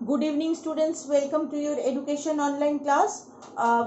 Good evening students, welcome to your education online class.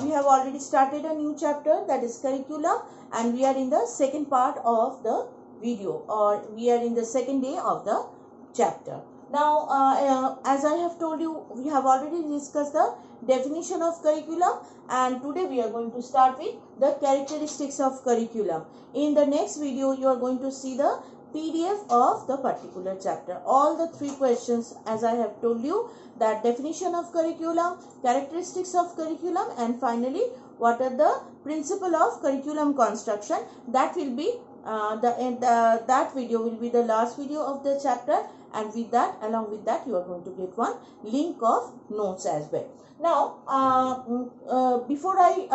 We have already started a new chapter, that is curriculum, and we are in the second part of the video, or we are in the second day of the chapter. Now as I have told you, we have already discussed the definition of curriculum, and today we are going to start with the characteristics of curriculum. In the next video you are going to see the PDF of the particular chapter. All the three questions, as I have told you, that definition of curriculum, characteristics of curriculum, and finally what are the principle of curriculum construction. That will be that video will be the last video of the chapter, and with that, along with that, you are going to get one link of notes as well. Now before I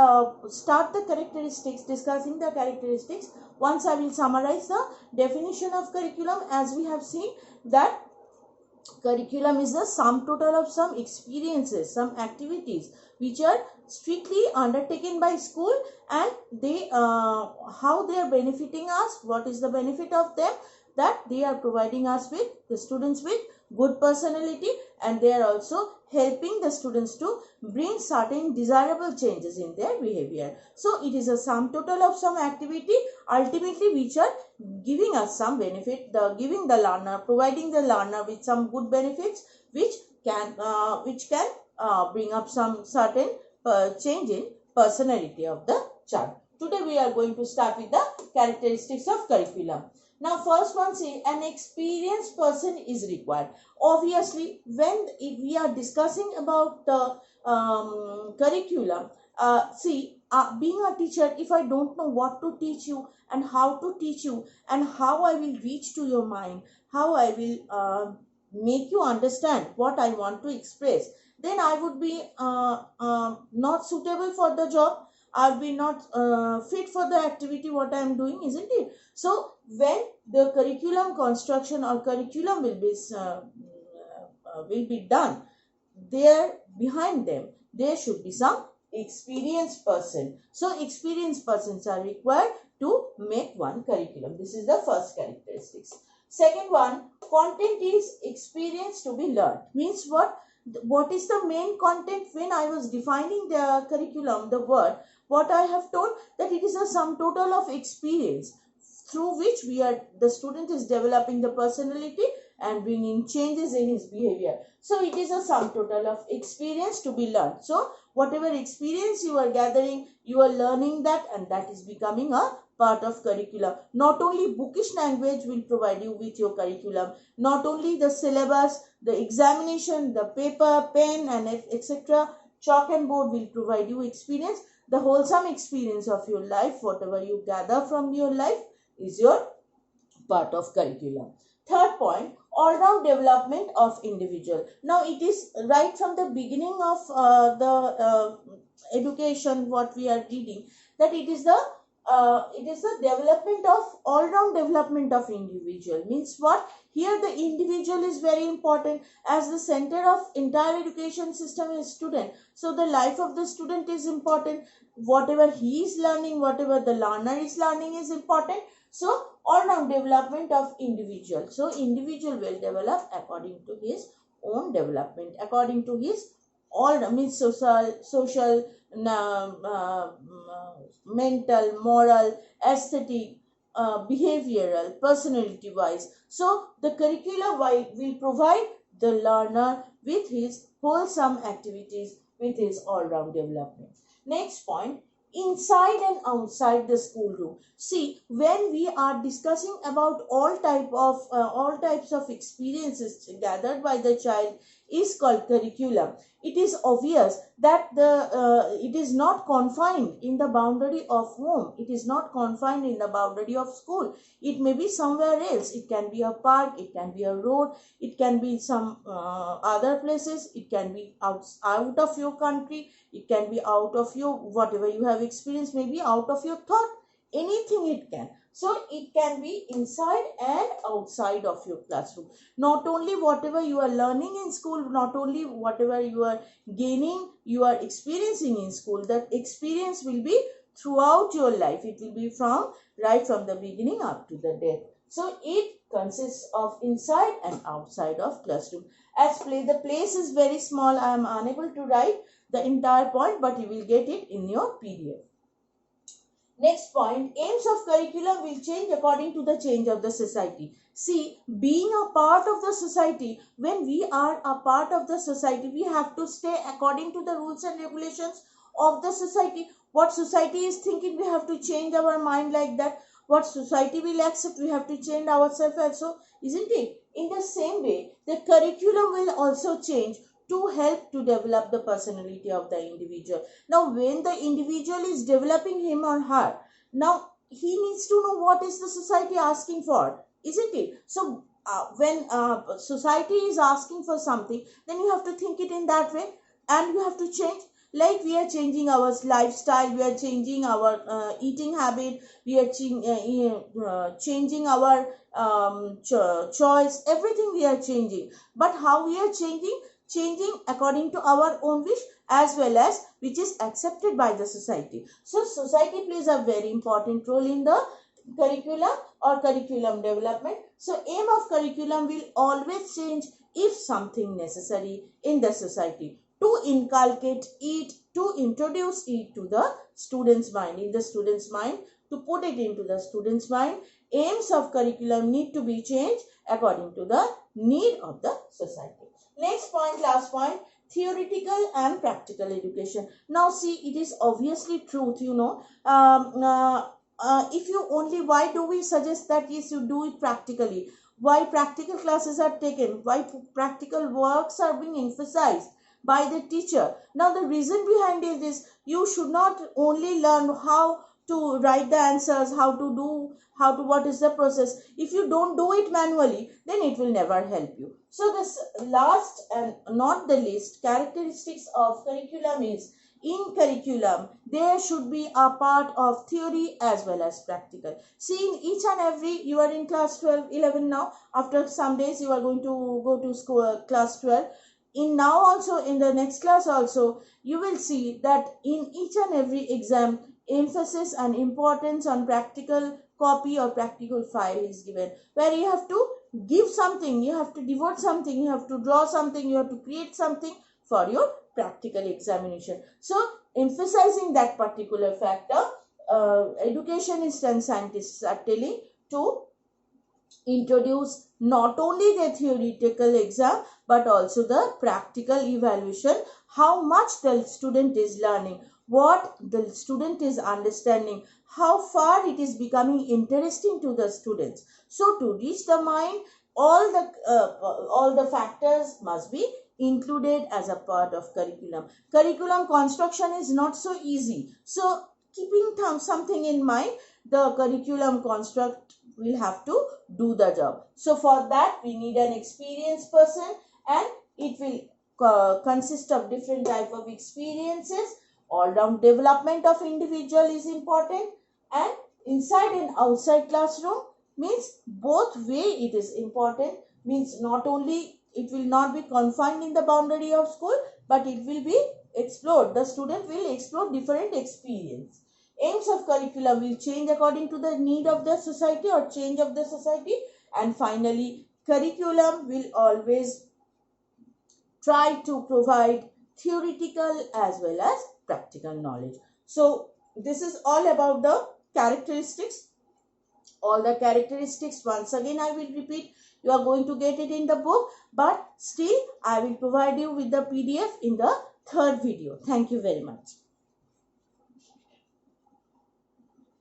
start the characteristics, discussing the characteristics, once I will summarize the definition of curriculum. As we have seen that curriculum is the sum total of some experiences, some activities which are strictly undertaken by school, and they how they are benefiting us, what is the benefit of them, that they are providing us with, the students, with good personality, and they are also helping the students to bring certain desirable changes in their behavior. So it is a sum total of some activity ultimately which are giving us some benefit, giving the learner, providing the learner with some good benefits which can bring up some certain change in personality of the child. Today we are going to start with the characteristics of curriculum. Now first one, say an experienced person is required. Obviously when we are discussing about the curriculum, being a teacher, if I don't know what to teach you and how to teach you and how I will reach to your mind, how I will make you understand what I want to express, then I would be not suitable for the job. I'll be not fit for the activity what I am doing, isn't it? So when the curriculum construction or curriculum will be done, there behind them there should be some experienced person. So experienced persons are required to make one curriculum. This is the first characteristics. Second one, content is experience to be learned. Means what is the main content? When I was defining the curriculum, the word, what I have told, that it is a sum total of experience through which the student is developing the personality and bringing changes in his behavior. So it is a sum total of experience to be learned. So whatever experience you are gathering, you are learning that, and that is becoming a part of curriculum. Not only bookish language will provide you with your curriculum, not only the syllabus, the examination, the paper, pen, and etc. Chalk and board will provide you experience. The wholesome experience of your life, whatever you gather from your life, is your part of curriculum. Third point, all-round development of individual. Now it is right from the beginning of the education what we are reading, that it is the development of all-round development of individual. Means what? Here the individual is very important, as the center of entire education system is student. So the life of the student is important. Whatever he is learning, whatever the learner is learning is important. So all-round development of individual. So individual will develop according to his own development, according to his all means social, mental, moral, aesthetic, behavioral, personality wise. So the curriculum will provide the learner with his wholesome activities, with his all-round development. Next point, inside and outside the schoolroom. See, when we are discussing about all types of experiences gathered by the child is called curriculum, it is obvious that it is not confined in the boundary of home. It is not confined in the boundary of school. It may be somewhere else. It can be a park, it can be a road, it can be some other places, it can be out of your country, it can be out of your whatever you have experienced, maybe out of your thought, anything it can. So it can be inside and outside of your classroom. Not only whatever you are learning in school, not only whatever you are gaining, you are experiencing in school, that experience will be throughout your life. It will be right from the beginning up to the death. So it consists of inside and outside of classroom. As the place is very small, I am unable to write the entire point, but you will get it in your PDF. Next point, aims of curriculum will change according to the change of the society. See, being a part of the society, when we are a part of the society, we have to stay according to the rules and regulations of the society. What society is thinking, we have to change our mind like that. What society will accept, we have to change ourselves also, isn't it? In the same way, the curriculum will also change to help to develop the personality of the individual. Now, when the individual is developing him or her, now he needs to know what is the society asking for, isn't it? So, when society is asking for something, then you have to think it in that way, and you have to change. Like we are changing our lifestyle, we are changing our eating habit, we are changing our choice, everything we are changing. But how we are changing? Changing according to our own wish, as well as which is accepted by the society. So society plays a very important role in the curriculum or curriculum development. So aim of curriculum will always change if something necessary in the society, to inculcate it, to introduce it to the student's mind, in the student's mind, to put it into the student's mind. Aims of curriculum need to be changed according to the need of the society. Next point, last point, theoretical and practical education. Now see, it is obviously truth, you know. If you only, why do we suggest that yes, you do it practically? Why practical classes are taken? Why practical works are being emphasized by the teacher? Now the reason behind it is you should not only learn how to write the answers, what is the process. If you don't do it manually, then it will never help you. So this last and not the least characteristics of curriculum is, in curriculum there should be a part of theory as well as practical. See, in each and every, you are in class 12, 11 now, after some days you are going to go to school, class 12. In now also, in the next class also, you will see that in each and every exam, emphasis and importance on practical copy or practical file is given, where you have to give something, you have to devote something, you have to draw something, you have to create something for your practical examination. So emphasizing that particular factor, educationists and scientists are telling to introduce not only the theoretical exam but also the practical evaluation, how much the student is learning, what the student is understanding, how far it is becoming interesting to the students. So to reach the mind, all the factors must be included as a part of curriculum. Curriculum construction is not so easy. So keeping something in mind, the curriculum construct will have to do the job. So for that we need an experienced person, and it will consist of different type of experiences. All round development of individual is important, and inside and outside classroom means both way it is important. Means not only it will not be confined in the boundary of school, but it will be explored. The student will explore different experience. Aims of curriculum will change according to the need of the society or change of the society. And finally, curriculum will always try to provide theoretical as well as practical knowledge. So this is all about the characteristics. All the characteristics, once again I will repeat, you are going to get it in the book, but still I will provide you with the PDF in the third video. Thank you very much.